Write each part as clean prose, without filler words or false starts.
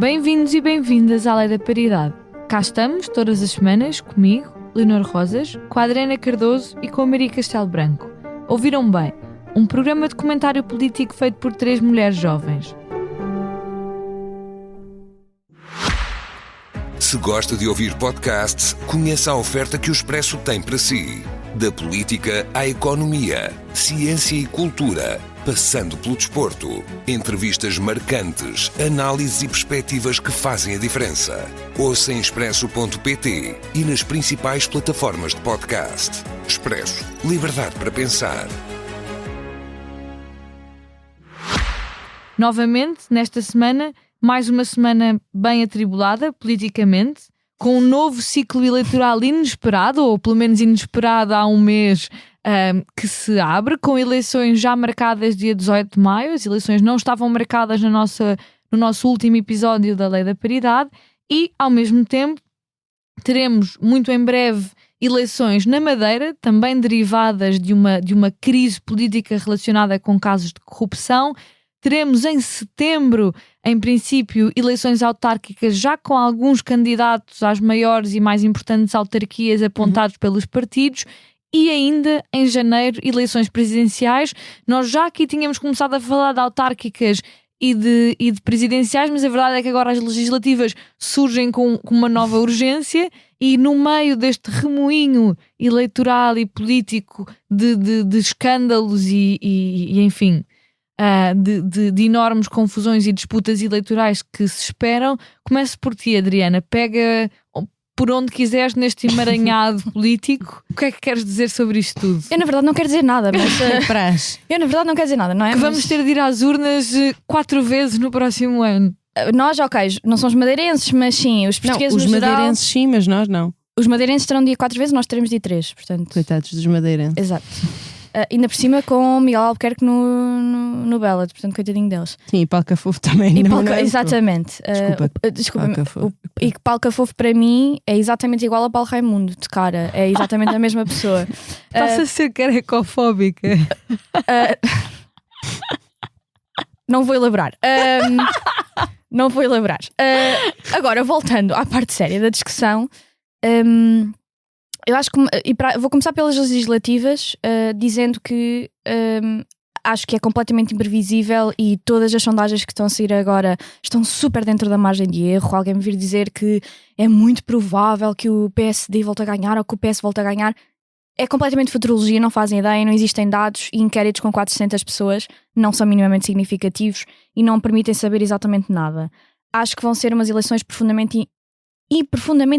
Bem-vindos e bem-vindas à Lei da Paridade. Cá estamos, todas as semanas, comigo, Leonor Rosas, com a Adriana Cardoso e com a Maria Castelo Branco. Ouviram bem? Um programa de comentário político feito por 3 mulheres jovens. Se gosta de ouvir podcasts, conheça a oferta que o Expresso tem para si. Da política à economia, ciência e cultura, passando pelo desporto. Entrevistas marcantes, análises e perspectivas que fazem a diferença. Ouça em expresso.pt e nas principais plataformas de podcast. Expresso. Liberdade para pensar. Novamente, nesta semana, mais uma semana bem atribulada politicamente, com um novo ciclo eleitoral inesperado, ou pelo menos inesperado há um mês, que se abre, com eleições já marcadas dia 18 de maio. As eleições não estavam marcadas no nosso último episódio da Lei da Paridade e, ao mesmo tempo, teremos muito em breve eleições na Madeira, também derivadas de uma crise política relacionada com casos de corrupção. Teremos em setembro, em princípio, eleições autárquicas já com alguns candidatos às maiores e mais importantes autarquias apontados pelos partidos e ainda em janeiro eleições presidenciais. Nós já aqui tínhamos começado a falar de autárquicas e de presidenciais, mas a verdade é que agora as legislativas surgem com uma nova urgência e no meio deste remoinho eleitoral e político de escândalos e enfim... De enormes confusões e disputas eleitorais que se esperam. Começo por ti, Adriana. Pega por onde quiseres neste emaranhado político. O que é que queres dizer sobre isto tudo? Eu na verdade não quero dizer nada, mas eu na verdade não quero dizer nada, não é? Que vamos ter de ir às urnas 4 vezes no próximo ano. Nós, ok, não somos madeirenses, mas sim, os portugueses não, os no geral... madeirenses sim, mas nós não. Os madeirenses terão dia 4 vezes, nós teremos dia 3, portanto... Coitados dos madeirenses. Exato. Ainda por cima com Miguel Albuquerque no Ballot, portanto, coitadinho deles. Sim, e Paulo Cafofo também. Exatamente. Desculpa. E que Paulo Cafofo para mim é exatamente igual a Paulo Raimundo, de cara. É exatamente a mesma pessoa. Passa a ser carecofóbica. Não vou elaborar. Não vou elaborar. Agora, voltando à parte séria da discussão... eu acho que vou começar pelas legislativas, dizendo que acho que é completamente imprevisível e todas as sondagens que estão a sair agora estão super dentro da margem de erro. Alguém me vir dizer que é muito provável que o PSD volte a ganhar ou que o PS volte a ganhar. É completamente futurologia, não fazem ideia, não existem dados e inquéritos com 400 pessoas não são minimamente significativos e não permitem saber exatamente nada. Acho que vão ser umas eleições profundamente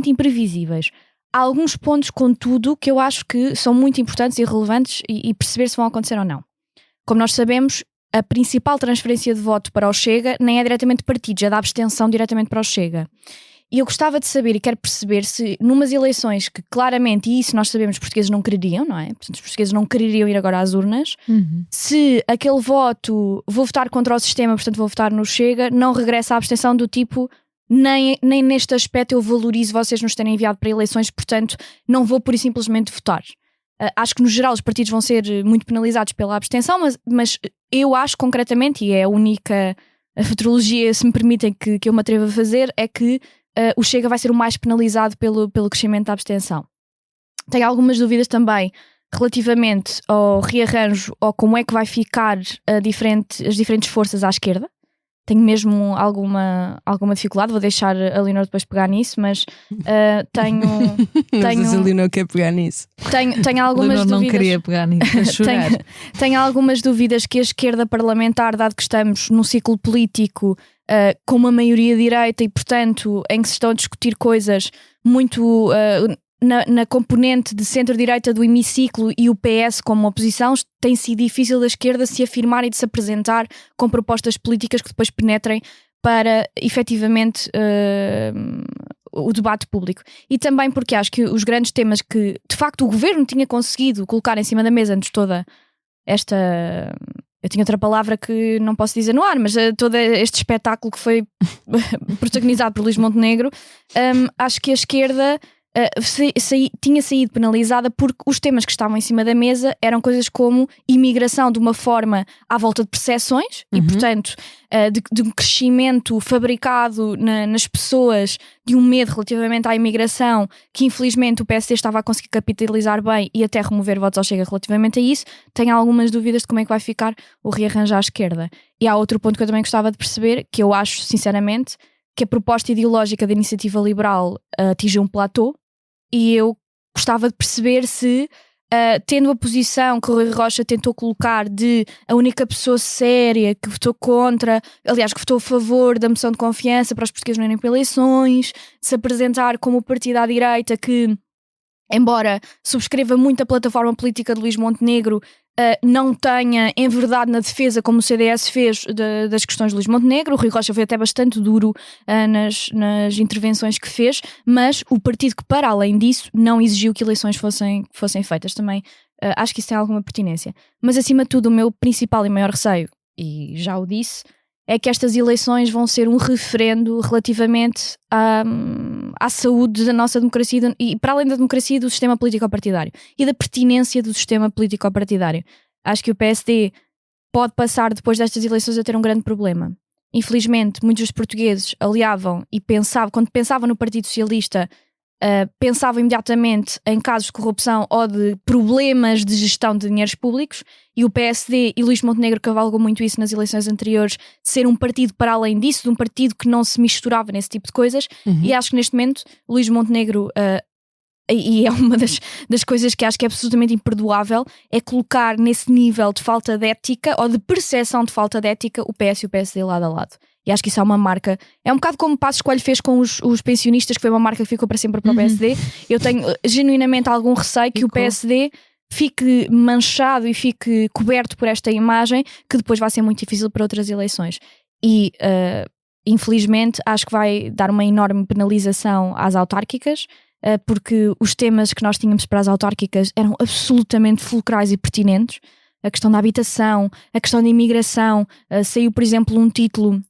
imprevisíveis. Há alguns pontos, contudo, que eu acho que são muito importantes e relevantes e perceber se vão acontecer ou não. Como nós sabemos, a principal transferência de voto para o Chega nem é diretamente de partidos, é da abstenção diretamente para o Chega. E eu gostava de saber e quero perceber se numas eleições que claramente, e isso nós sabemos, os portugueses não quereriam, não é? Portanto, os portugueses não quereriam ir agora às urnas, se aquele voto, vou votar contra o sistema, portanto vou votar no Chega, não regressa à abstenção do tipo... Nem neste aspecto eu valorizo vocês nos terem enviado para eleições, portanto não vou pura e simplesmente votar. Acho que no geral os partidos vão ser muito penalizados pela abstenção, mas eu acho concretamente, e é a única futurologia, se me permitem, que eu me atrevo a fazer, é que o Chega vai ser o mais penalizado pelo crescimento da abstenção. Tenho algumas dúvidas também relativamente ao rearranjo ou como é que vai ficar as diferentes forças à esquerda. Tenho mesmo alguma dificuldade, vou deixar a Leonor depois pegar nisso, mas tenho... Não sei se a Leonor quer pegar nisso. Tenho algumas Leonor dúvidas. não queria pegar nisso, a chorar. Tenho algumas dúvidas que a esquerda parlamentar, dado que estamos num ciclo político com uma maioria direita e, portanto, em que se estão a discutir coisas muito... Na componente de centro-direita do hemiciclo e o PS como oposição, tem sido difícil da esquerda se afirmar e de se apresentar com propostas políticas que depois penetrem para, efetivamente, o debate público. E também porque acho que os grandes temas que, de facto, o governo tinha conseguido colocar em cima da mesa antes toda esta... Eu tinha outra palavra que não posso dizer no ar, mas todo este espetáculo que foi protagonizado por Luís Montenegro, acho que a esquerda... tinha saído penalizada porque os temas que estavam em cima da mesa eram coisas como imigração de uma forma à volta de percepções e, portanto, de um crescimento fabricado nas pessoas, de um medo relativamente à imigração, que infelizmente o PSD estava a conseguir capitalizar bem e até remover votos ao Chega relativamente a isso. Tenho algumas dúvidas de como é que vai ficar o rearranjar à esquerda. E há outro ponto que eu também gostava de perceber, que eu acho, sinceramente, que a proposta ideológica da Iniciativa Liberal atingiu um platô. E eu gostava de perceber se, tendo a posição que o Rui Rocha tentou colocar de a única pessoa séria que votou contra, aliás, que votou a favor da moção de confiança para os portugueses não irem para eleições, se apresentar como o partido à direita que, embora subscreva muito a plataforma política de Luís Montenegro, não tenha em verdade na defesa como o CDS fez das questões de Luís Montenegro. O Rui Rocha foi até bastante duro nas intervenções que fez, mas o partido que, para além disso, não exigiu que eleições fossem feitas também. Acho que isso tem alguma pertinência. Mas acima de tudo, o meu principal e maior receio, e já o disse, é que estas eleições vão ser um referendo relativamente à saúde da nossa democracia e, para além da democracia, do sistema político-partidário e da pertinência do sistema político-partidário. Acho que o PSD pode passar, depois destas eleições, a ter um grande problema. Infelizmente, muitos dos portugueses aliavam e pensavam, quando pensavam no Partido Socialista, pensavam imediatamente em casos de corrupção ou de problemas de gestão de dinheiros públicos, e o PSD e Luís Montenegro cavalgam muito isso nas eleições anteriores, de ser um partido para além disso, de um partido que não se misturava nesse tipo de coisas. E acho que neste momento Luís Montenegro, e é uma das coisas que acho que é absolutamente imperdoável, é colocar nesse nível de falta de ética ou de percepção de falta de ética o PS e o PSD lado a lado. E acho que isso é uma marca, é um bocado como o Passos Coelho fez com os pensionistas, que foi uma marca que ficou para sempre para o PSD. Eu tenho genuinamente algum receio que o PSD fique manchado e fique coberto por esta imagem, que depois vai ser muito difícil para outras eleições. E infelizmente acho que vai dar uma enorme penalização às autárquicas, porque os temas que nós tínhamos para as autárquicas eram absolutamente fulcrais e pertinentes. A questão da habitação, a questão da imigração. Saiu, por exemplo, um título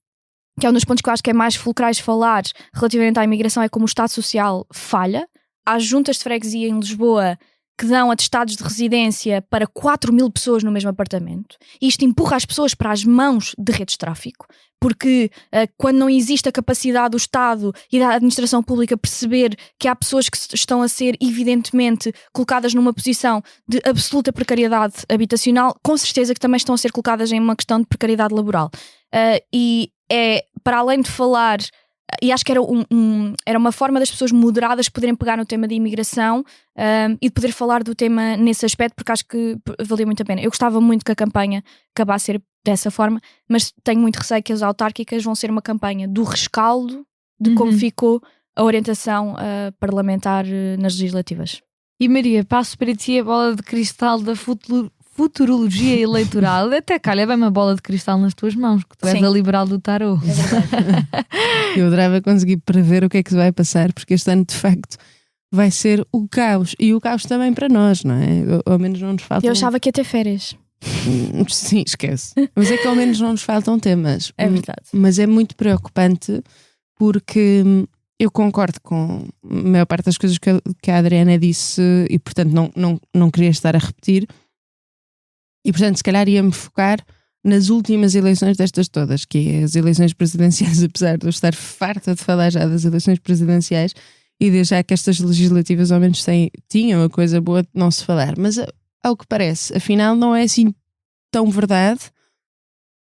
que é um dos pontos que eu acho que é mais fulcrais falar relativamente à imigração, é como o Estado Social falha. Há juntas de freguesia em Lisboa que dão atestados de residência para 4.000 pessoas no mesmo apartamento. E isto empurra as pessoas para as mãos de redes de tráfico, porque quando não existe a capacidade do Estado e da administração pública perceber que há pessoas que estão a ser evidentemente colocadas numa posição de absoluta precariedade habitacional, com certeza que também estão a ser colocadas em uma questão de precariedade laboral. E é, para além de falar, e acho que era uma forma das pessoas moderadas poderem pegar no tema da imigração e de poder falar do tema nesse aspecto, porque acho que valia muito a pena. Eu gostava muito que a campanha acabasse a ser dessa forma, mas tenho muito receio que as autárquicas vão ser uma campanha do rescaldo de como ficou a orientação parlamentar nas legislativas. E Maria, passo para ti a bola de cristal da futurologia eleitoral. Até calha bem uma bola de cristal nas tuas mãos, que tu és a liberal do tarô. É verdade. Eu adorava conseguir prever o que é que se vai passar, porque este ano de facto vai ser o caos, e o caos também para nós, não é? Ao menos não nos faltam... Eu achava que ia ter férias. Sim, esquece. Mas é que ao menos não nos faltam temas. É verdade. Mas é muito preocupante, porque eu concordo com a maior parte das coisas que a Adriana disse, e portanto não queria estar a repetir. E portanto se calhar ia-me focar nas últimas eleições destas todas, que é as eleições presidenciais, apesar de eu estar farta de falar já das eleições presidenciais e de já que estas legislativas ao menos tinham a coisa boa de não se falar. Mas ao que parece, afinal não é assim tão verdade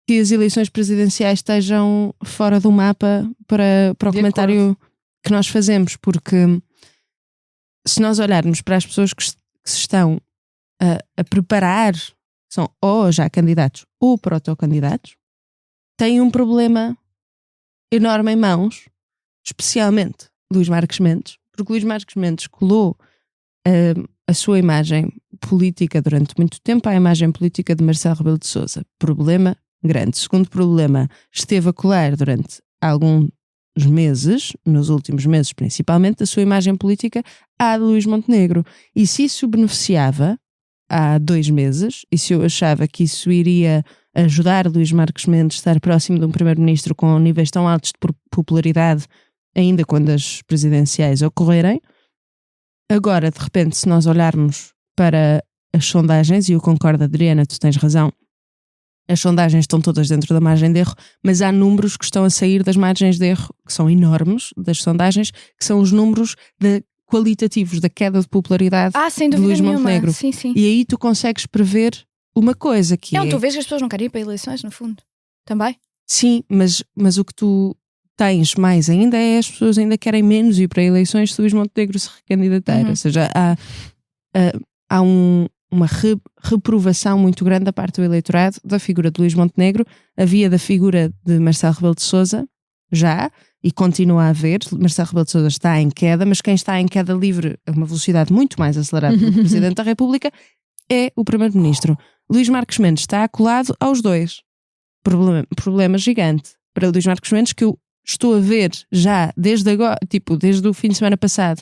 que as eleições presidenciais estejam fora do mapa para o comentário que nós fazemos, porque se nós olharmos para as pessoas que se estão a preparar, são ou já candidatos ou protocandidatos, têm um problema enorme em mãos, especialmente Luís Marques Mendes, porque Luís Marques Mendes colou a sua imagem política durante muito tempo à imagem política de Marcelo Rebelo de Sousa. Problema grande. Segundo problema, esteve a colar durante alguns meses, nos últimos meses principalmente, a sua imagem política à de Luís Montenegro. E se isso beneficiava há 2 meses, e se eu achava que isso iria ajudar Luís Marques Mendes a estar próximo de um primeiro-ministro com níveis tão altos de popularidade ainda quando as presidenciais ocorrerem, Agora, de repente, se nós olharmos para as sondagens, e eu concordo, Adriana, tu tens razão, as sondagens estão todas dentro da margem de erro, mas há números que estão a sair das margens de erro, que são enormes, das sondagens, que são os números qualitativos da queda de popularidade sem de dúvida Luís nenhuma. Montenegro. Sim, sim. E aí tu consegues prever uma coisa que Tu vês que as pessoas não querem ir para eleições, no fundo. Também? Sim, mas o que tu tens mais ainda é as pessoas ainda querem menos ir para eleições se Luís Montenegro se recandidatar. Ou seja, há uma reprovação muito grande da parte do eleitorado da figura de Luís Montenegro. Havia da figura de Marcelo Rebelo de Sousa, já, e continua a haver. Marcelo Rebelo de Sousa está em queda, mas quem está em queda livre a uma velocidade muito mais acelerada do que o Presidente da República é o Primeiro-Ministro. Luís Marques Mendes está acolado aos dois. Problema gigante para Luís Marques Mendes, que eu estou a ver já desde agora, tipo, desde o fim de semana passado,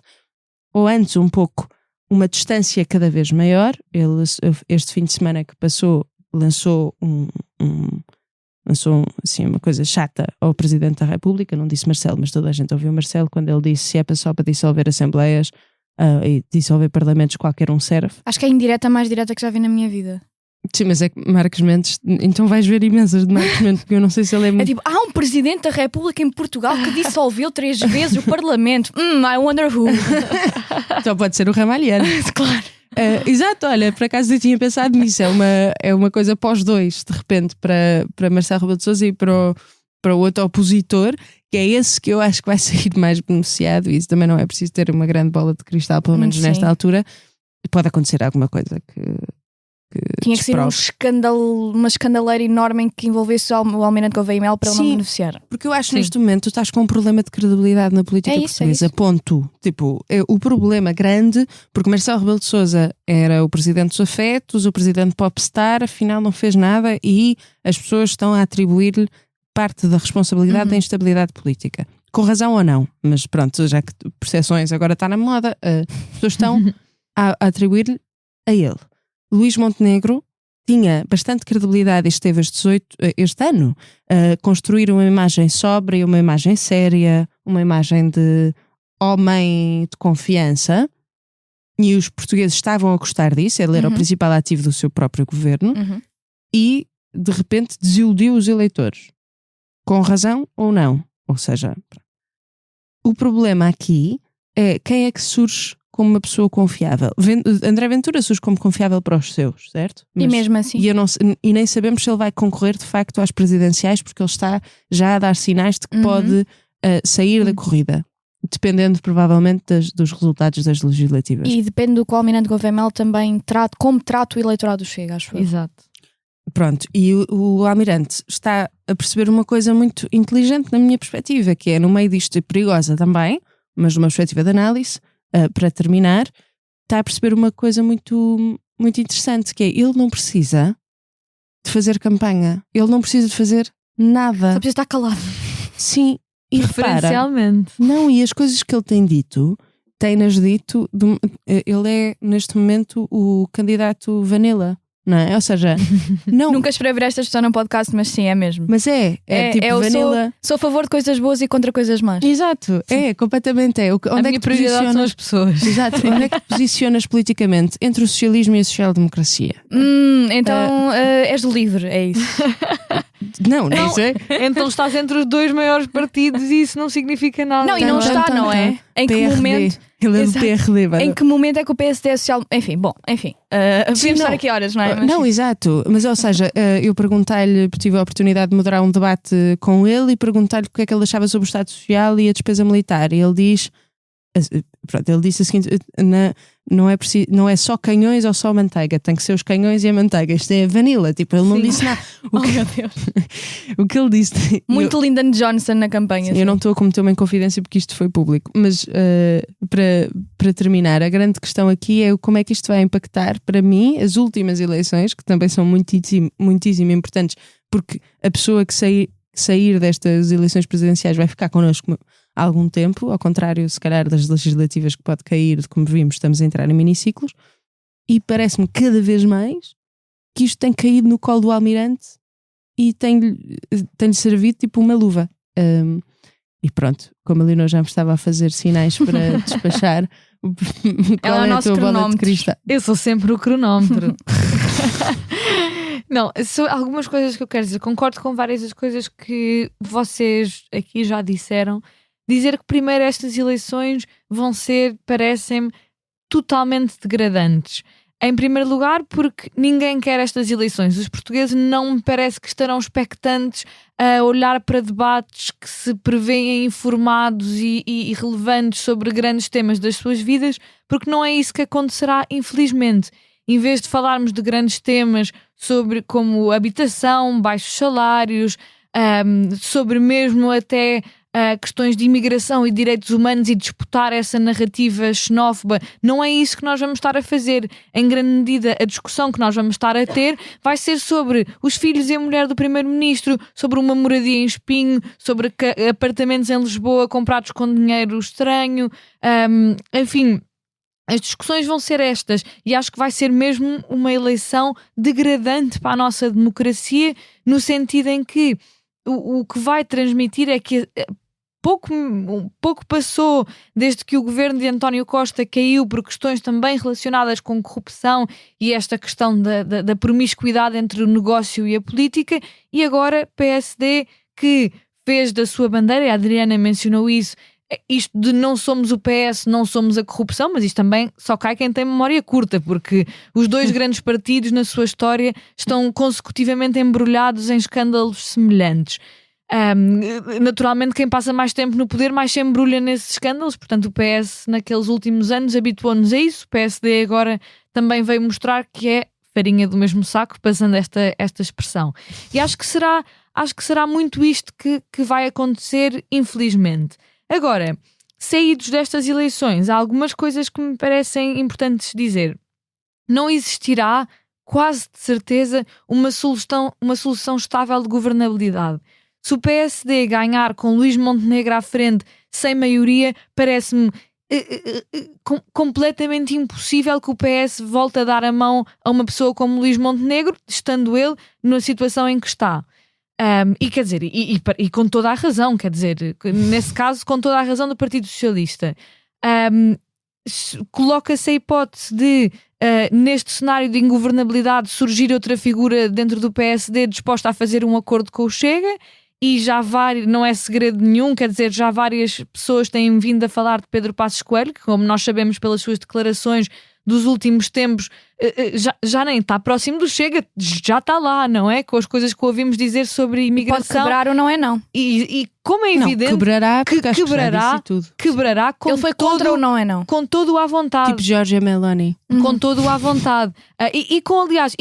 ou antes um pouco, uma distância cada vez maior. Ele, este fim de semana que passou, lançou assim, uma coisa chata ao Presidente da República. Não disse Marcelo, mas toda a gente ouviu Marcelo quando ele disse: se é só para dissolver assembleias e dissolver parlamentos, qualquer um serve. Acho que é a indireta mais direta que já vi na minha vida. Sim, mas é que Marques Mendes, então vais ver imensas de Marques Mendes, porque eu não sei se ele é muito... É tipo, há um Presidente da República em Portugal que dissolveu 3 vezes o Parlamento. I wonder who. Então pode ser o Ramalhiano. Claro. Exato, olha, por acaso eu tinha pensado nisso. É uma coisa pós-2, de repente, para Marcelo Rebelo de Sousa e para o outro opositor, que é esse que eu acho que vai sair mais beneficiado. E isso também não é preciso ter uma grande bola de cristal, pelo menos nesta altura. Pode acontecer alguma coisa que tinha que ser uma escandaleira enorme em que envolvesse o Almirante Gouveia e Melo para ele não beneficiar. Porque eu acho que neste momento tu estás com um problema de credibilidade na política portuguesa. Ponto. Tipo, o problema grande, porque Marcelo Rebelo de Sousa era o presidente dos afetos, o presidente popstar, afinal não fez nada e as pessoas estão a atribuir-lhe parte da responsabilidade da instabilidade política. Com razão ou não, mas pronto, já que percepções agora está na moda, as pessoas estão a atribuir-lhe a ele. Luís Montenegro tinha bastante credibilidade e esteve este ano a construir uma imagem sóbria, uma imagem séria, uma imagem de homem de confiança, e os portugueses estavam a gostar disso. Ele era o principal ativo do seu próprio governo e de repente desiludiu os eleitores, com razão ou não. Ou seja, o problema aqui é quem é que surge como uma pessoa confiável. André Ventura surge como confiável para os seus, certo? Mas, e mesmo assim. E nem sabemos se ele vai concorrer de facto às presidenciais, porque ele está já a dar sinais de que pode sair da corrida, dependendo provavelmente dos resultados das legislativas. E depende do que o Almirante Gouveia Melo também como trata o eleitorado do Chega, acho eu. Exato. Pronto, e o Almirante está a perceber uma coisa muito inteligente na minha perspectiva, que é, no meio disto, perigosa também, mas numa perspectiva de análise, para terminar, está a perceber uma coisa muito, muito interessante, que é, ele não precisa de fazer campanha, ele não precisa de fazer nada. Só precisa estar calado. Sim, e preferencialmente. Não, e as coisas que ele tem dito, tem-nas dito, ele é neste momento o candidato Vanilla, não é? Ou seja, não. Nunca esperei ver esta discussão num podcast, mas sim, é mesmo. Mas é tipo Vanilla. Sou a favor de coisas boas e contra coisas más. Exato, completamente é. Onde a minha prioridade são as pessoas. Exato, onde é que te posicionas politicamente entre o socialismo e a social-democracia? Então és livre, é isso. Não sei. Então estás entre os dois maiores partidos e isso não significa nada. Não, e não está, não é? Em que momento? Ele é do PRD. Em que momento é que o PSD é social... Enfim, podemos estar aqui horas, não é? Mas, não, exato. Mas, ou seja, eu perguntei-lhe, tive a oportunidade de moderar um debate com ele e perguntei-lhe o que é que ele achava sobre o Estado Social e a despesa militar. E ele diz... Pronto, ele disse o seguinte: não é só canhões ou só manteiga, tem que ser os canhões e a manteiga. Isto é vanilla, tipo, ele não disse nada. Meu Deus. O que ele disse. Muito Lyndon Johnson na campanha. Sim, eu não estou a cometer uma inconfidência porque isto foi público, mas para terminar, a grande questão aqui é como é que isto vai impactar, para mim, as últimas eleições, que também são muitíssimo, muitíssimo importantes, porque a pessoa que sair destas eleições presidenciais vai ficar connosco há algum tempo, ao contrário, se calhar, das legislativas que pode cair, como vimos, estamos a entrar em miniciclos, e parece-me cada vez mais que isto tem caído no colo do Almirante e tem-lhe servido tipo uma luva. E pronto, como a Leonor já me estava a fazer sinais para despachar, Qual Ela é o a nosso tua bola de cronómetro. cristal? Eu sou sempre o cronómetro. Não, são algumas coisas que eu quero dizer. Concordo com várias das coisas que vocês aqui já disseram. Dizer que primeiro estas eleições vão ser, parecem-me, totalmente degradantes. Em primeiro lugar, porque ninguém quer estas eleições. Os portugueses não me parece que estarão expectantes a olhar para debates que se prevêem informados e relevantes sobre grandes temas das suas vidas, porque não é isso que acontecerá, infelizmente. Em vez de falarmos de grandes temas sobre como habitação, baixos salários, sobre mesmo até questões de imigração e direitos humanos e disputar essa narrativa xenófoba, não é isso que nós vamos estar a fazer. Em grande medida, a discussão que nós vamos estar a ter vai ser sobre os filhos e a mulher do primeiro-ministro, sobre uma moradia em Espinho, sobre apartamentos em Lisboa comprados com dinheiro estranho, enfim. As discussões vão ser estas e acho que vai ser mesmo uma eleição degradante para a nossa democracia, no sentido em que o que vai transmitir é que pouco passou desde que o governo de António Costa caiu por questões também relacionadas com corrupção e esta questão da promiscuidade entre o negócio e a política, e agora PSD, que fez da sua bandeira, e a Adriana mencionou isso, isto de não somos o PS, não somos a corrupção, mas isto também só cai quem tem memória curta, porque os dois grandes partidos na sua história estão consecutivamente embrulhados em escândalos semelhantes. Naturalmente, quem passa mais tempo no poder mais se embrulha nesses escândalos, portanto o PS naqueles últimos anos habituou-nos a isso. O PSD agora também veio mostrar que é farinha do mesmo saco, passando esta expressão. E acho que será muito isto que vai acontecer, infelizmente. Agora, saídos destas eleições, há algumas coisas que me parecem importantes dizer. Não existirá, quase de certeza, uma solução estável de governabilidade. Se o PSD ganhar com Luís Montenegro à frente, sem maioria, parece-me completamente impossível que o PS volte a dar a mão a uma pessoa como Luís Montenegro, estando ele na situação em que está. E quer dizer, e com toda a razão, quer dizer, nesse caso, com toda a razão do Partido Socialista. Coloca-se a hipótese de, neste cenário de ingovernabilidade, surgir outra figura dentro do PSD disposta a fazer um acordo com o Chega, e já não é segredo nenhum, quer dizer, já várias pessoas têm vindo a falar de Pedro Passos Coelho, que, como nós sabemos pelas suas declarações dos últimos tempos, já nem está próximo do Chega, já está lá, não é? Com as coisas que ouvimos dizer sobre imigração. Pode quebrar ou não é não. E como é evidente, quebrará, porque acho que já disse tudo. Quebrará com ele foi contra ou não é não. Com todo à vontade. Tipo Giorgia Meloni. Com todo à vontade. E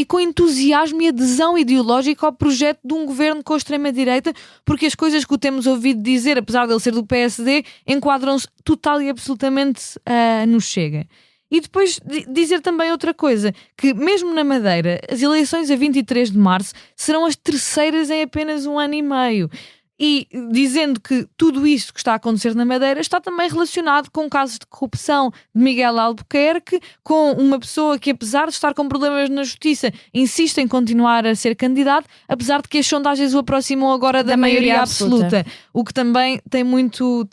com entusiasmo e adesão ideológica ao projeto de um governo com a extrema-direita, porque as coisas que o temos ouvido dizer, apesar de ele ser do PSD, enquadram-se total e absolutamente no Chega. E depois dizer também outra coisa, que mesmo na Madeira, as eleições a 23 de março serão as terceiras em apenas 1 ano e meio. E dizendo que tudo isto que está a acontecer na Madeira está também relacionado com casos de corrupção de Miguel Albuquerque, com uma pessoa que, apesar de estar com problemas na justiça, insiste em continuar a ser candidato, apesar de que as sondagens o aproximam agora da maioria absoluta. O que também tem muito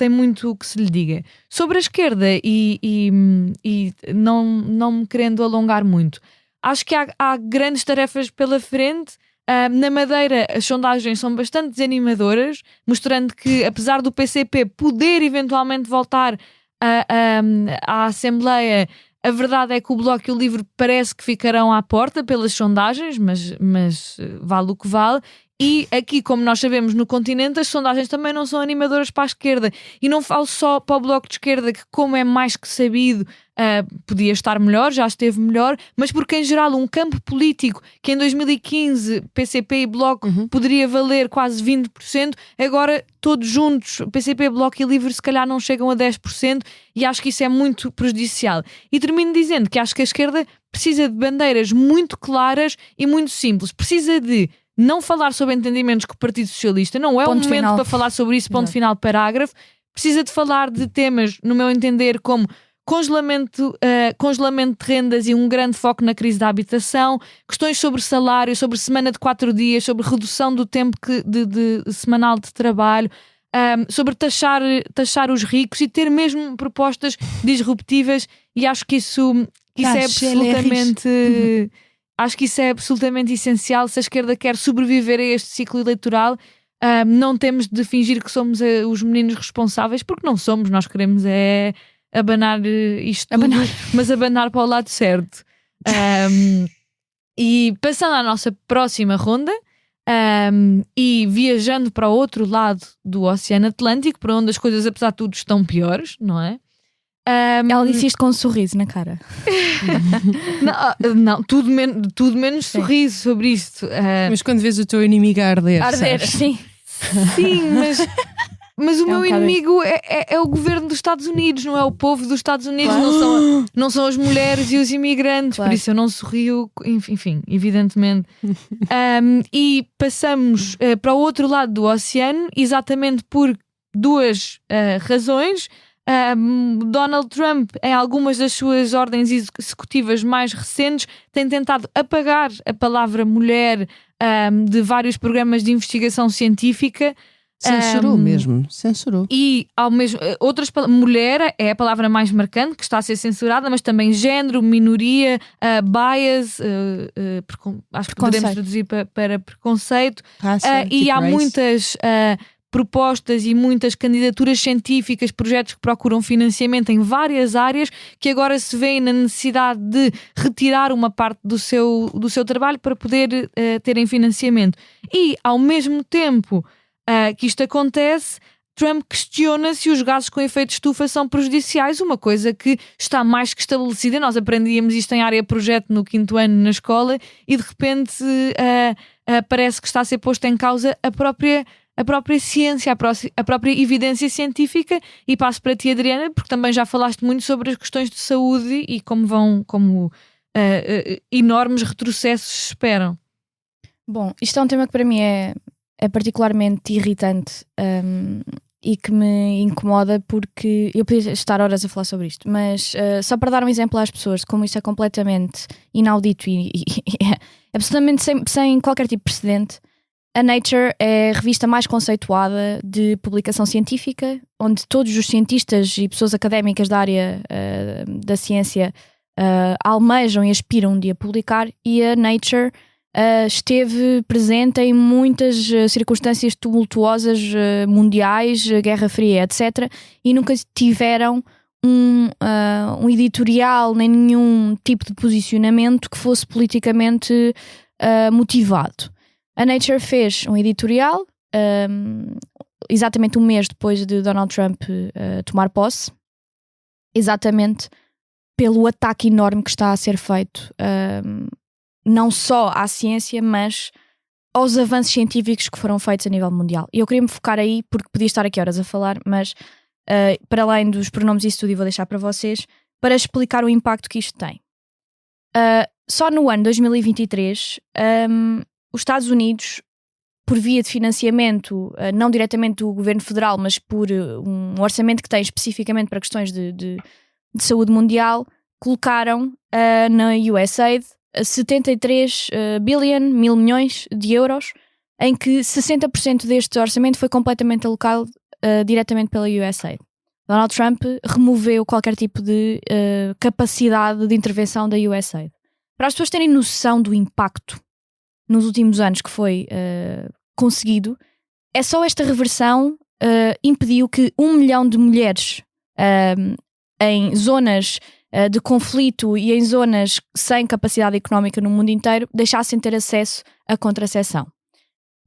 que se lhe diga. Sobre a esquerda, e não me querendo alongar muito, acho que há grandes tarefas pela frente. Na Madeira as sondagens são bastante desanimadoras, mostrando que, apesar do PCP poder eventualmente voltar à Assembleia, a verdade é que o Bloco e o Livre parece que ficarão à porta pelas sondagens, mas vale o que vale. E aqui, como nós sabemos, no continente, as sondagens também não são animadoras para a esquerda. E não falo só para o Bloco de Esquerda, que, como é mais que sabido, podia estar melhor, já esteve melhor, mas porque, em geral, um campo político que em 2015 PCP e Bloco poderia valer quase 20%, agora todos juntos, PCP, Bloco e Livre, se calhar não chegam a 10%, e acho que isso é muito prejudicial. E termino dizendo que acho que a esquerda precisa de bandeiras muito claras e muito simples. Precisa de não falar sobre entendimentos com o Partido Socialista, não é o momento para falar sobre isso, ponto final, parágrafo. Precisa de falar de temas, no meu entender, como congelamento de rendas e um grande foco na crise da habitação, questões sobre salário, sobre semana de 4 dias, sobre redução do tempo semanal de trabalho, sobre taxar os ricos e ter mesmo propostas disruptivas, e acho que isso é absolutamente... Acho que isso é absolutamente essencial se a esquerda quer sobreviver a este ciclo eleitoral. Não temos de fingir que somos os meninos responsáveis, porque não somos. Nós queremos abanar isto tudo, mas abanar para o lado certo. E passando à nossa próxima ronda, e viajando para o outro lado do Oceano Atlântico, para onde as coisas, apesar de tudo, estão piores, não é? Ela disse isto com um sorriso na cara. Não, tudo menos sorriso sobre isto. Mas quando vês o teu inimigo a arder, Sim. Sim, mas o meu inimigo é o governo dos Estados Unidos, não é o povo dos Estados Unidos, não são as mulheres e os imigrantes, por isso eu não sorrio, enfim, evidentemente. E passamos para o outro lado do oceano, exatamente por duas razões. Donald Trump, em algumas das suas ordens executivas mais recentes, tem tentado apagar a palavra mulher de vários programas de investigação científica. Censurou mesmo, censurou. E mulher é a palavra mais marcante que está a ser censurada, mas também género, minoria, bias, acho que podemos traduzir para preconceito. Raça, e há race. muitas propostas e muitas candidaturas científicas, projetos que procuram financiamento em várias áreas, que agora se vêem na necessidade de retirar uma parte do seu trabalho para poder terem financiamento. E, ao mesmo tempo que isto acontece, Trump questiona se os gases com efeito de estufa são prejudiciais, uma coisa que está mais que estabelecida. Nós aprendíamos isto em área projeto no 5º ano na escola e de repente parece que está a ser posto em causa a própria ciência, a própria evidência científica. E passo para ti, Adriana, porque também já falaste muito sobre as questões de saúde e como enormes retrocessos se esperam. Bom, isto é um tema que para mim é particularmente irritante e que me incomoda, porque eu podia estar horas a falar sobre isto, mas só para dar um exemplo às pessoas de como isto é completamente inaudito e é absolutamente sem qualquer tipo de precedente. A Nature é a revista mais conceituada de publicação científica, onde todos os cientistas e pessoas académicas da área da ciência almejam e aspiram um dia a publicar, e a Nature esteve presente em muitas circunstâncias tumultuosas mundiais, Guerra Fria, etc. E nunca tiveram um editorial nem nenhum tipo de posicionamento que fosse politicamente motivado. A Nature fez um editorial exatamente um mês depois de Donald Trump tomar posse, exatamente pelo ataque enorme que está a ser feito não só à ciência, mas aos avanços científicos que foram feitos a nível mundial. E eu queria me focar aí, porque podia estar aqui horas a falar, mas para além dos pronomes e isso tudo, eu vou deixar para vocês, para explicar o impacto que isto tem. Só no ano 2023, os Estados Unidos, por via de financiamento, não diretamente do governo federal, mas por um orçamento que tem especificamente para questões de saúde mundial, colocaram na USAID 73 mil milhões de euros, em que 60% deste orçamento foi completamente alocado diretamente pela USAID. Donald Trump removeu qualquer tipo de capacidade de intervenção da USAID. Para as pessoas terem noção do impacto nos últimos anos que foi conseguido, é só esta reversão impediu que 1 milhão de mulheres em zonas de conflito e em zonas sem capacidade económica no mundo inteiro deixassem ter acesso à contracepção.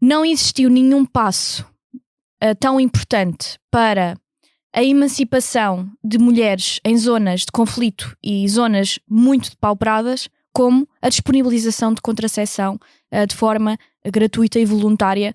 Não existiu nenhum passo tão importante para a emancipação de mulheres em zonas de conflito e zonas muito depauperadas como a disponibilização de contracepção de forma gratuita e voluntária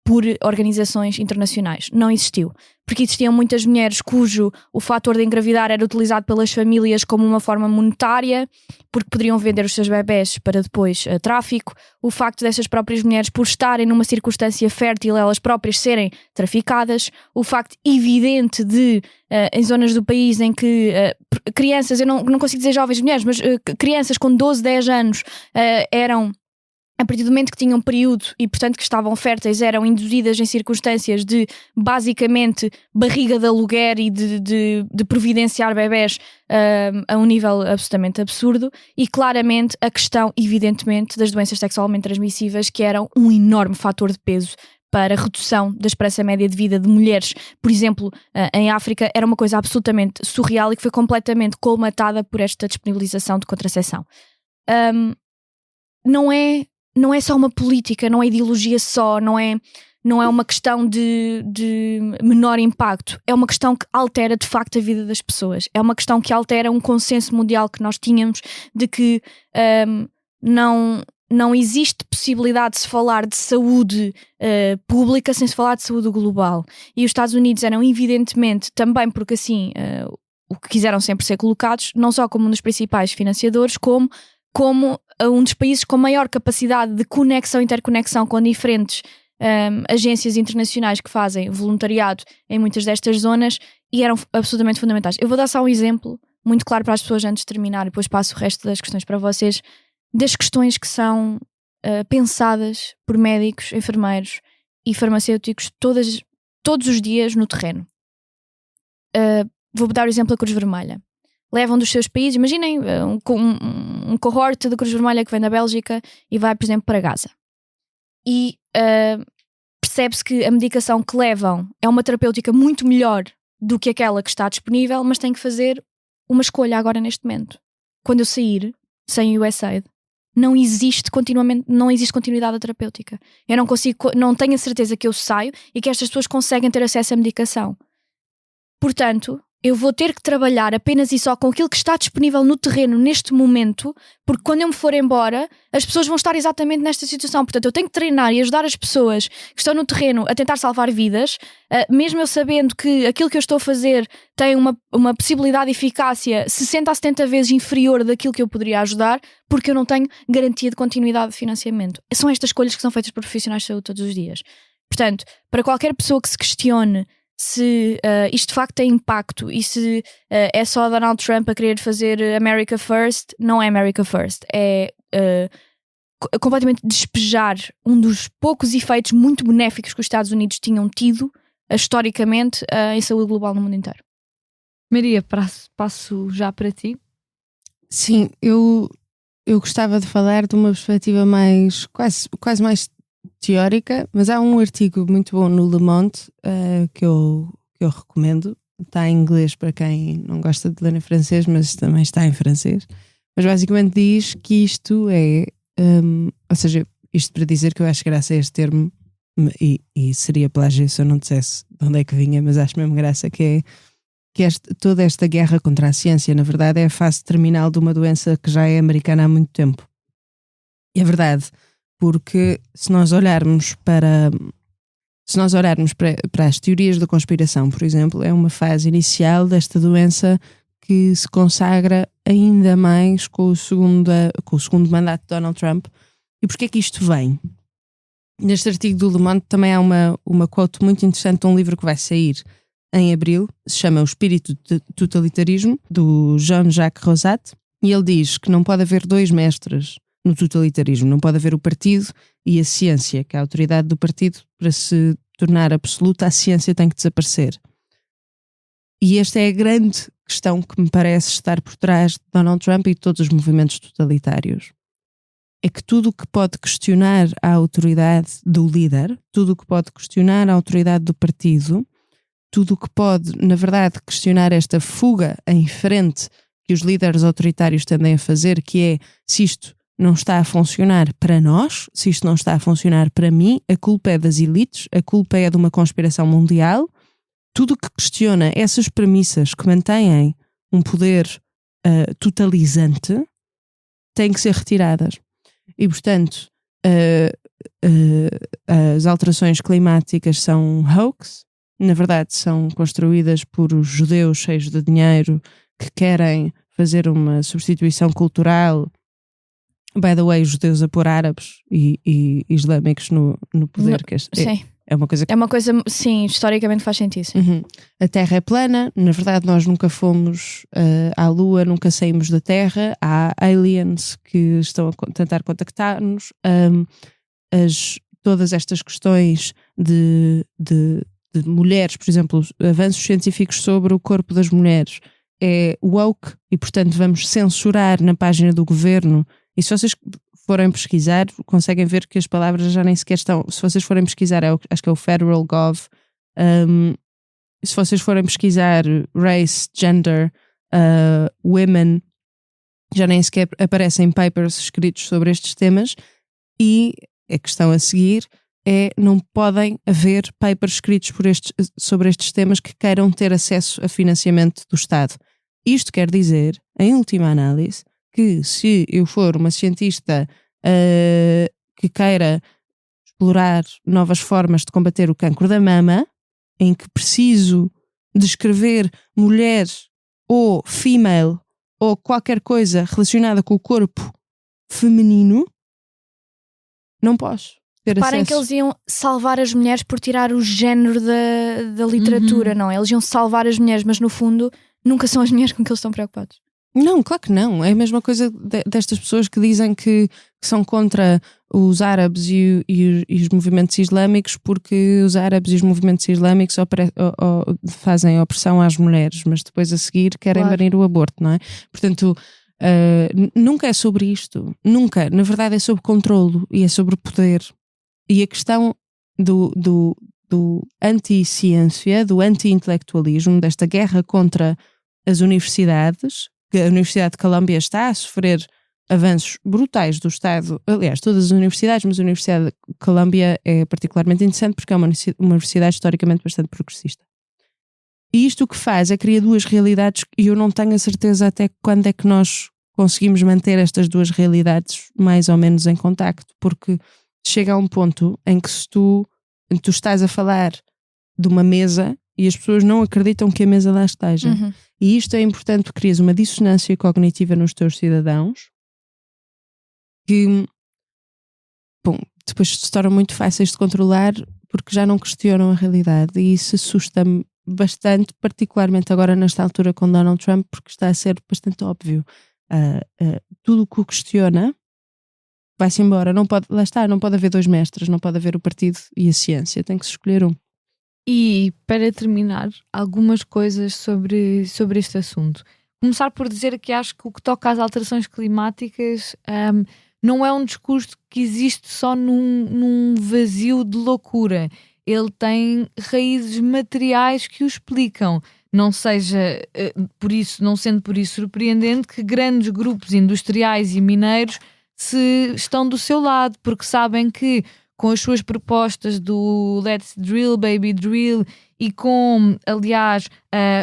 por organizações internacionais. Não existiu. Porque existiam muitas mulheres cujo o fator de engravidar era utilizado pelas famílias como uma forma monetária, porque poderiam vender os seus bebés para depois tráfico. O facto dessas próprias mulheres, por estarem numa circunstância fértil, elas próprias serem traficadas. O facto evidente de, em zonas do país em que crianças, eu não consigo dizer jovens mulheres, mas crianças com 12, 10 anos eram a partir do momento que tinham período e, portanto, que estavam férteis, eram induzidas em circunstâncias de, basicamente, barriga de aluguer e de providenciar bebés a um nível absolutamente absurdo. E, claramente, a questão, evidentemente, das doenças sexualmente transmissíveis, que eram um enorme fator de peso para a redução da esperança média de vida de mulheres, por exemplo, em África, era uma coisa absolutamente surreal e que foi completamente colmatada por esta disponibilização de contracepção. Não é só uma política, não é ideologia só, não é uma questão de menor impacto, é uma questão que altera de facto a vida das pessoas, é uma questão que altera um consenso mundial que nós tínhamos de que não existe possibilidade de se falar de saúde pública sem se falar de saúde global. E os Estados Unidos eram evidentemente também, porque assim o que quiseram sempre ser colocados, não só como um dos principais financiadores, como um dos países com maior capacidade de conexão e interconexão com diferentes agências internacionais que fazem voluntariado em muitas destas zonas, e eram absolutamente fundamentais. Eu vou dar só um exemplo muito claro para as pessoas antes de terminar, e depois passo o resto das questões para vocês, das questões que são pensadas por médicos, enfermeiros e farmacêuticos todos os dias no terreno. Vou dar o exemplo da Cruz Vermelha. Levam dos seus países, imaginem um cohorte da Cruz Vermelha que vem da Bélgica e vai, por exemplo, para Gaza. E percebe-se que a medicação que levam é uma terapêutica muito melhor do que aquela que está disponível, mas tem que fazer uma escolha agora neste momento. Quando eu sair sem USAID, não existe continuidade da terapêutica. Eu não tenho a certeza que eu saio e que estas pessoas conseguem ter acesso à medicação. Portanto, eu vou ter que trabalhar apenas e só com aquilo que está disponível no terreno neste momento, porque quando eu me for embora, as pessoas vão estar exatamente nesta situação. Portanto, eu tenho que treinar e ajudar as pessoas que estão no terreno a tentar salvar vidas, mesmo eu sabendo que aquilo que eu estou a fazer tem uma possibilidade de eficácia 60 a 70 vezes inferior daquilo que eu poderia ajudar, porque eu não tenho garantia de continuidade de financiamento. São estas escolhas que são feitas por profissionais de saúde todos os dias. Portanto, para qualquer pessoa que se questione se isto de facto tem impacto e se é só Donald Trump a querer fazer America First, não é America First, é completamente despejar um dos poucos efeitos muito benéficos que os Estados Unidos tinham tido historicamente em saúde global no mundo inteiro. Maria, passo já para ti. Sim, eu gostava de falar de uma perspectiva mais quase mais teórica, mas há um artigo muito bom no Le Monde que eu recomendo. Está em inglês para quem não gosta de ler em francês, mas também está em francês. Mas basicamente diz que isto é, ou seja, isto para dizer que eu acho graça a este termo, e seria plágio se eu não dissesse de onde é que vinha, mas acho mesmo graça que toda esta guerra contra a ciência, na verdade, é a fase terminal de uma doença que já é americana há muito tempo. E é verdade, porque se nós olharmos para as teorias da conspiração, por exemplo, é uma fase inicial desta doença que se consagra ainda mais com o segundo mandato de Donald Trump. E porquê é que isto vem? Neste artigo do Le Monde também há uma quote muito interessante de um livro que vai sair em abril, se chama O Espírito do Totalitarismo, do Jean-Jacques Rosat, e ele diz que não pode haver dois mestres no totalitarismo, não pode haver o partido e a ciência, que a autoridade do partido, para se tornar absoluta, a ciência tem que desaparecer. E esta é a grande questão que me parece estar por trás de Donald Trump e de todos os movimentos totalitários. É que tudo o que pode questionar a autoridade do líder, tudo o que pode questionar a autoridade do partido, tudo o que pode, na verdade, questionar esta fuga em frente que os líderes autoritários tendem a fazer, que é, se isto não está a funcionar para nós, se isto não está a funcionar para mim, a culpa é das elites, a culpa é de uma conspiração mundial. Tudo o que questiona essas premissas que mantêm um poder totalizante tem que ser retiradas. E, portanto, as alterações climáticas são um hoax, na verdade são construídas por os judeus cheios de dinheiro que querem fazer uma substituição cultural. By the way, os judeus a pôr árabes e islâmicos no poder, que É uma coisa que... É uma coisa, sim, historicamente faz sentido. Sim. Uhum. A Terra é plana, na verdade nós nunca fomos à Lua, nunca saímos da Terra, há aliens que estão a tentar contactar-nos, todas estas questões de mulheres, por exemplo, avanços científicos sobre o corpo das mulheres é woke e portanto vamos censurar na página do governo, e se vocês forem pesquisar conseguem ver que as palavras já nem sequer estão, se vocês forem pesquisar acho que é o Federal Gov, se vocês forem pesquisar race, gender, women, já nem sequer aparecem papers escritos sobre estes temas, e a questão a seguir é: não podem haver papers escritos sobre estes temas que queiram ter acesso a financiamento do Estado. Isto quer dizer, em última análise, que se eu for uma cientista que queira explorar novas formas de combater o cancro da mama, em que preciso descrever mulher ou female ou qualquer coisa relacionada com o corpo feminino, não posso ter Reparem acesso. que eles iam salvar as mulheres por tirar o género da literatura, não é? Eles iam salvar as mulheres, mas no fundo nunca são as mulheres com que eles estão preocupados. Não, claro que não. É a mesma coisa destas pessoas que dizem que são contra os árabes e os movimentos islâmicos porque os árabes e os movimentos islâmicos fazem opressão às mulheres, mas depois a seguir querem banir o aborto, não é? Portanto, nunca é sobre isto. Nunca. Na verdade é sobre controlo e é sobre poder. E a questão do anti-ciência, do anti-intelectualismo, desta guerra contra as universidades, que a Universidade de Colômbia está a sofrer avanços brutais do Estado, aliás, todas as universidades, mas a Universidade de Colômbia é particularmente interessante porque é uma universidade historicamente bastante progressista. E isto o que faz é criar duas realidades e eu não tenho a certeza até quando é que nós conseguimos manter estas duas realidades mais ou menos em contacto, porque chega a um ponto em que se tu estás a falar de uma mesa e as pessoas não acreditam que a mesa lá esteja. Uhum. E isto é importante porque crias uma dissonância cognitiva nos teus cidadãos que, bom, depois se tornam muito fáceis de controlar porque já não questionam a realidade, e isso assusta-me bastante, particularmente agora nesta altura com Donald Trump, porque está a ser bastante óbvio. Tudo o que o questiona vai-se embora. Não pode, lá está, não pode haver dois mestres, não pode haver o partido e a ciência, tem que se escolher um. E para terminar, algumas coisas sobre este assunto. Começar por dizer que acho que o que toca às alterações climáticas não é um discurso que existe só num vazio de loucura. Ele tem raízes materiais que o explicam. Não sendo por isso surpreendente que grandes grupos industriais e mineiros se estão do seu lado, porque sabem que com as suas propostas do Let's Drill, Baby Drill, e com, aliás,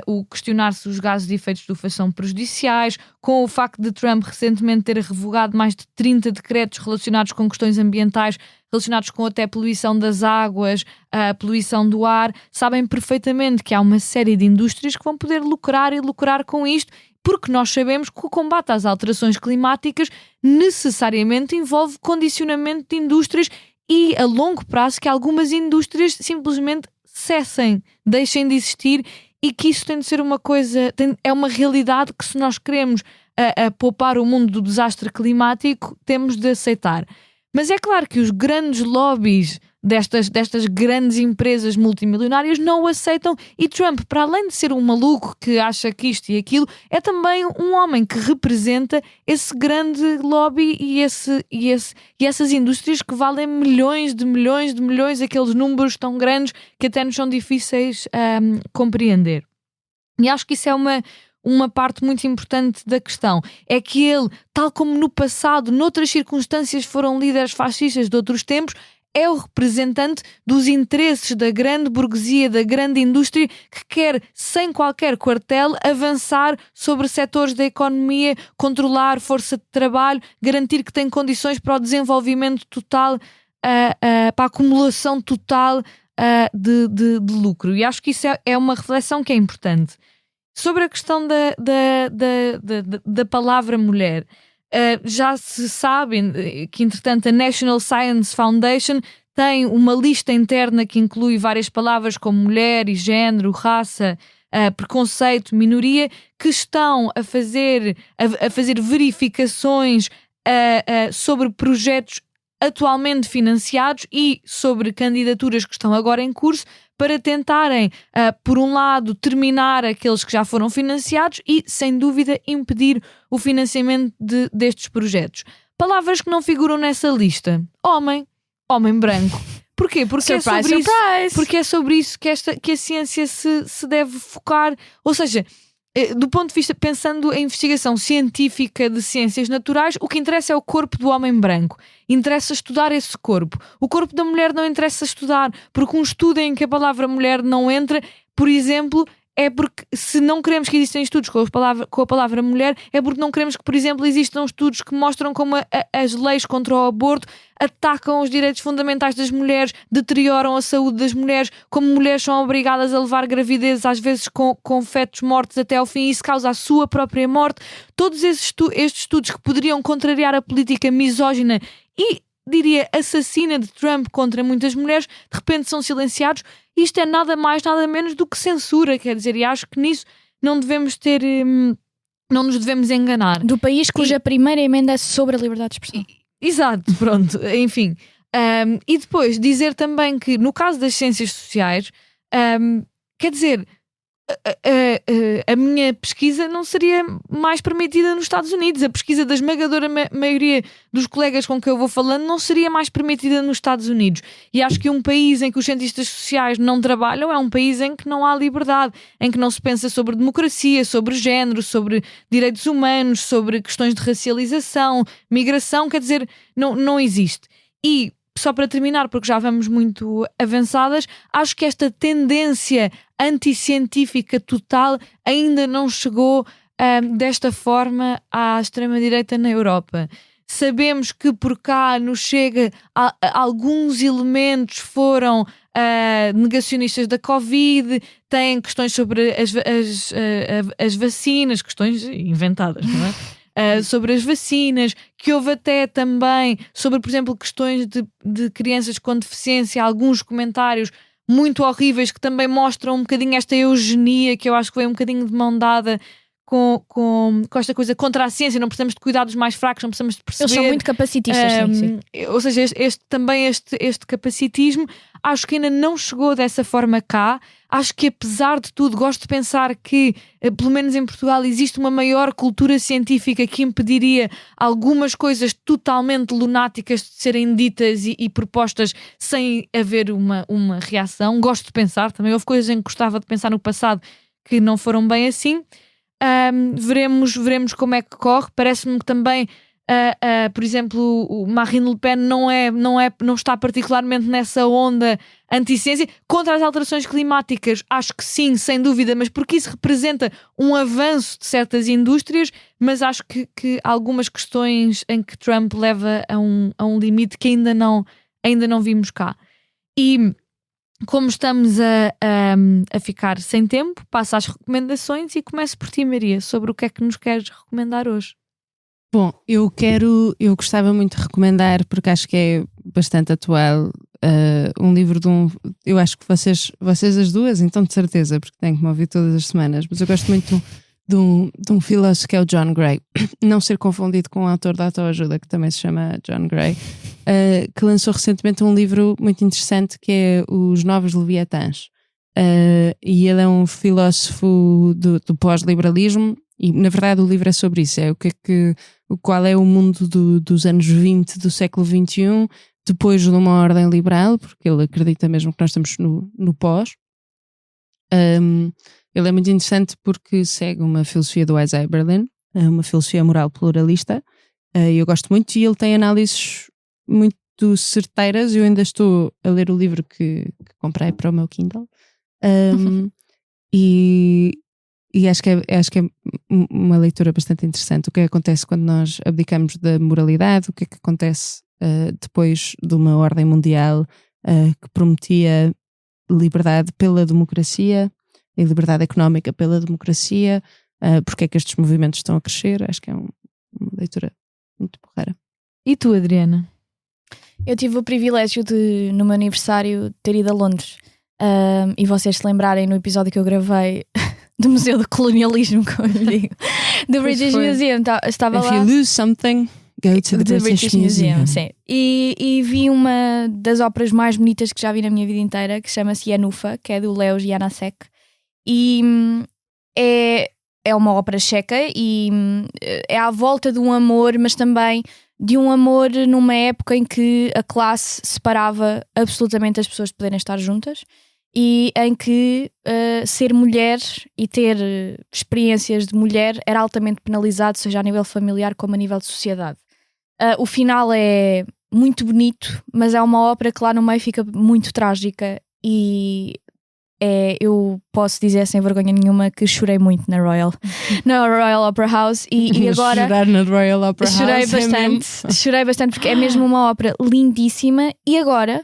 o questionar-se os gases de efeito de estufa são prejudiciais, com o facto de Trump recentemente ter revogado mais de 30 decretos relacionados com questões ambientais, relacionados com até poluição das águas, a poluição do ar, sabem perfeitamente que há uma série de indústrias que vão poder lucrar com isto, porque nós sabemos que o combate às alterações climáticas necessariamente envolve condicionamento de indústrias e a longo prazo que algumas indústrias simplesmente cessem, deixem de existir, e que isso tem de ser uma coisa, é uma realidade que, se nós queremos poupar o mundo do desastre climático, temos de aceitar. Mas é claro que os grandes lobbies destas grandes empresas multimilionárias não o aceitam, e Trump, para além de ser um maluco que acha que isto e aquilo, é também um homem que representa esse grande lobby e essas indústrias que valem milhões de milhões, aqueles números tão grandes que até nos são difíceis compreender. E acho que isso é uma parte muito importante da questão, é que ele, tal como no passado, noutras circunstâncias foram líderes fascistas de outros tempos, é o representante dos interesses da grande burguesia, da grande indústria, que quer, sem qualquer quartel, avançar sobre setores da economia, controlar força de trabalho, garantir que tem condições para o desenvolvimento total, para a acumulação total de lucro. E acho que isso é uma reflexão que é importante. Sobre a questão da palavra mulher, já se sabe que, entretanto, a National Science Foundation tem uma lista interna que inclui várias palavras como mulher e género, raça, preconceito, minoria, que estão a fazer verificações sobre projetos atualmente financiados e sobre candidaturas que estão agora em curso para tentarem, por um lado, terminar aqueles que já foram financiados e, sem dúvida, impedir o financiamento destes projetos. Palavras que não figuram nessa lista: homem branco. Porquê? Porque Surprise, surprise! Porque é sobre isso que a ciência se deve focar. Ou seja, do ponto de vista, pensando em investigação científica de ciências naturais, o que interessa é o corpo do homem branco. Interessa estudar esse corpo. O corpo da mulher não interessa estudar, porque um estudo em que a palavra mulher não entra, por exemplo, é porque se não queremos que existam estudos com a palavra mulher, é porque não queremos que, por exemplo, existam estudos que mostram como as leis contra o aborto atacam os direitos fundamentais das mulheres, deterioram a saúde das mulheres, como mulheres são obrigadas a levar gravidezes, às vezes com fetos mortos até ao fim, e isso causa a sua própria morte. Todos estes estudos que poderiam contrariar a política misógina e, diria, assassina de Trump contra muitas mulheres, de repente são silenciados. Isto é nada mais, nada menos do que censura, quer dizer, e acho que nisso não devemos não nos devemos enganar. Do país cuja primeira emenda é sobre a liberdade de expressão. Exato, pronto, enfim. E depois dizer também que no caso das ciências sociais, quer dizer, a minha pesquisa não seria mais permitida nos Estados Unidos. A pesquisa da esmagadora maioria dos colegas com que eu vou falando não seria mais permitida nos Estados Unidos. E acho que um país em que os cientistas sociais não trabalham é um país em que não há liberdade, em que não se pensa sobre democracia, sobre género, sobre direitos humanos, sobre questões de racialização, migração, quer dizer, não existe. E só para terminar, porque já vamos muito avançadas, acho que esta tendência anticientífica total ainda não chegou desta forma à extrema-direita na Europa. Sabemos que por cá nos chega alguns elementos foram negacionistas da Covid, têm questões sobre as vacinas, questões inventadas, não é? Sobre as vacinas, que houve até também sobre, por exemplo, questões de crianças com deficiência, alguns comentários muito horríveis que também mostram um bocadinho esta eugenia, que eu acho que foi um bocadinho de mão dada com esta coisa contra a ciência. Não precisamos de cuidar dos mais fracos, não precisamos de perceber. Eles são muito capacitistas, sim. Ou seja, este capacitismo acho que ainda não chegou dessa forma cá. Acho que, apesar de tudo, gosto de pensar que, pelo menos em Portugal, existe uma maior cultura científica que impediria algumas coisas totalmente lunáticas de serem ditas e propostas sem haver uma reação. Gosto de pensar, também houve coisas em que gostava de pensar no passado que não foram bem assim. Veremos como é que corre. Parece-me que também por exemplo, o Marine Le Pen não está particularmente nessa onda anti-ciência. Contra as alterações climáticas, acho que sim, sem dúvida, mas porque isso representa um avanço de certas indústrias, mas acho que algumas questões em que Trump leva a um limite que ainda não vimos cá. E como estamos a ficar sem tempo, passo às recomendações e começo por ti, Maria, sobre o que é que nos queres recomendar hoje. Bom, eu gostava muito de recomendar, porque acho que é bastante atual, um livro eu acho que vocês as duas, então de certeza, porque tenho que me ouvir todas as semanas, mas eu gosto muito de um filósofo que é o John Gray, não ser confundido com um autor da autoajuda que também se chama John Gray, que lançou recentemente um livro muito interessante que é Os Novos Leviatãs, e ele é um filósofo do pós-liberalismo. E na verdade o livro é sobre isso, qual é o mundo dos anos 20 do século XXI, depois de uma ordem liberal, porque ele acredita mesmo que nós estamos no pós. Ele é muito interessante porque segue uma filosofia do Isaiah Berlin, uma filosofia moral pluralista, eu gosto muito, e ele tem análises muito certeiras. Eu ainda estou a ler o livro que comprei para o meu Kindle, e acho que é uma leitura bastante interessante. O que é que acontece quando nós abdicamos da moralidade? O que é que acontece depois de uma ordem mundial que prometia liberdade pela democracia e liberdade económica pela democracia? Porque é que estes movimentos estão a crescer? Acho que é uma leitura muito porreira. E tu, Adriana? Eu tive o privilégio de, no meu aniversário, ter ido a Londres. E vocês se lembrarem no episódio que eu gravei do Museu do Colonialismo, como eu digo, do British Museum, estava lá. If you lose something, go to the British Museum. Sim. E vi uma das óperas mais bonitas que já vi na minha vida inteira, que chama-se Janufa, que é do Leos Janáček. E é uma ópera checa e é à volta de um amor, mas também de um amor numa época em que a classe separava absolutamente as pessoas de poderem estar juntas e em que ser mulher e ter experiências de mulher era altamente penalizado, seja a nível familiar como a nível de sociedade. O final é muito bonito, mas é uma ópera que lá no meio fica muito trágica e eu posso dizer sem vergonha nenhuma que chorei muito na Royal Opera House e agora chorar na Royal Opera House chorei bastante porque é mesmo uma ópera lindíssima e agora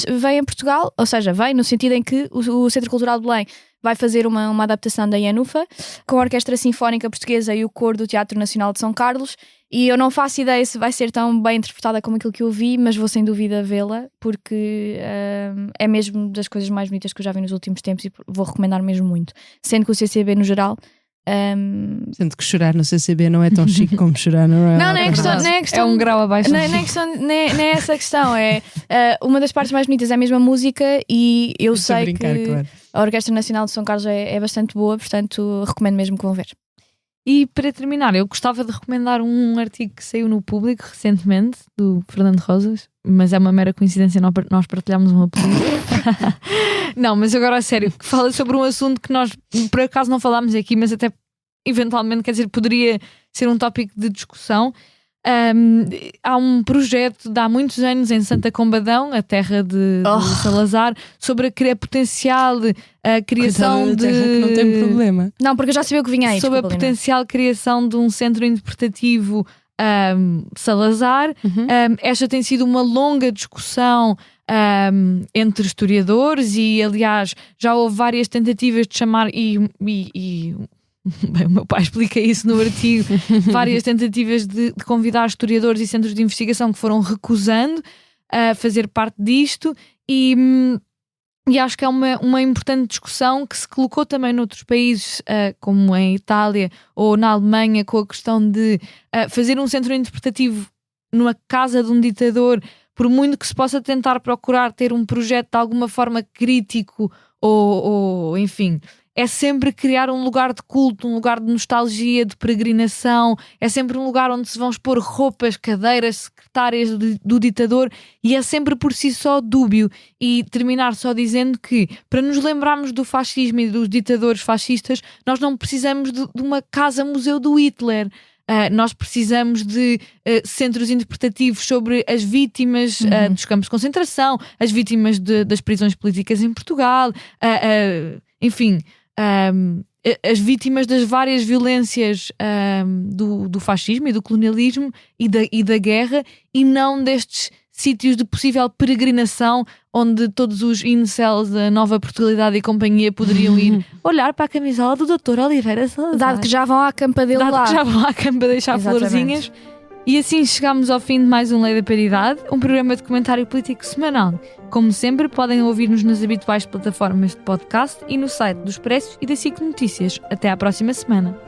vem a Portugal, ou seja, vem no sentido em que o Centro Cultural de Belém vai fazer uma adaptação da Janufa com a Orquestra Sinfónica Portuguesa e o Coro do Teatro Nacional de São Carlos e eu não faço ideia se vai ser tão bem interpretada como aquilo que eu vi, mas vou sem dúvida vê-la porque é mesmo das coisas mais bonitas que eu já vi nos últimos tempos e vou recomendar mesmo muito, sendo que o CCB no geral sendo que chorar no CCB não é tão chique como chorar na Royal não é questão, é um grau abaixo. Não é essa a questão. Uma das partes mais bonitas é mesmo a música e eu sei que claro. A Orquestra Nacional de São Carlos é bastante boa, portanto recomendo mesmo que vão ver. E para terminar, eu gostava de recomendar um artigo que saiu no Público recentemente, do Fernando Rosas, mas é uma mera coincidência nós partilhámos um apelido. Não, mas agora a sério, que fala sobre um assunto que nós por acaso não falámos aqui, mas até eventualmente, quer dizer, poderia ser um tópico de discussão. Há um projeto de há muitos anos em Santa Combadão, a terra de Salazar, sobre a potencial criação de... que não tem problema. Não, porque eu já sabia o que vinha aí. Sobre a potencial criação de um centro interpretativo Salazar. Esta tem sido uma longa discussão entre historiadores e, aliás, já houve várias tentativas de chamar bem, o meu pai explica isso no artigo, várias tentativas de convidar historiadores e centros de investigação que foram recusando a fazer parte disto e acho que é uma importante discussão que se colocou também noutros países, como em Itália ou na Alemanha, com a questão de fazer um centro interpretativo numa casa de um ditador, por muito que se possa tentar procurar ter um projeto de alguma forma crítico ou enfim... É sempre criar um lugar de culto, um lugar de nostalgia, de peregrinação. É sempre um lugar onde se vão expor roupas, cadeiras, secretárias do ditador e é sempre por si só dúbio. E terminar só dizendo que, para nos lembrarmos do fascismo e dos ditadores fascistas, nós não precisamos de uma casa-museu do Hitler. Nós precisamos de centros interpretativos sobre as vítimas dos campos de concentração, as vítimas das prisões políticas em Portugal, enfim... as vítimas das várias violências do fascismo e do colonialismo e da guerra, e não destes sítios de possível peregrinação onde todos os incels da Nova Portugalidade e companhia poderiam ir olhar para a camisola do Dr. Oliveira Salazar. Dado que já vão à campa dele lá. Que já vão à campa deixar florzinhas. E assim chegamos ao fim de mais um Lei da Paridade, um programa de comentário político semanal. Como sempre, podem ouvir-nos nas habituais plataformas de podcast e no site do Expresso e da SIC Notícias. Até à próxima semana.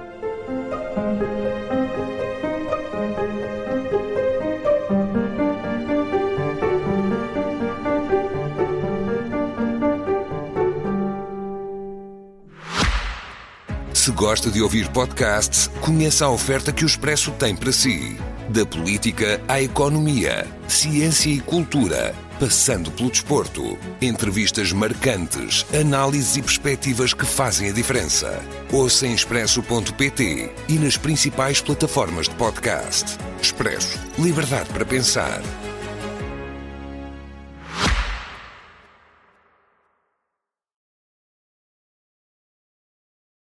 Se gosta de ouvir podcasts, conheça a oferta que o Expresso tem para si. Da política à economia, ciência e cultura, passando pelo desporto. Entrevistas marcantes, análises e perspectivas que fazem a diferença. Ouça em expresso.pt e nas principais plataformas de podcast. Expresso. Liberdade para pensar.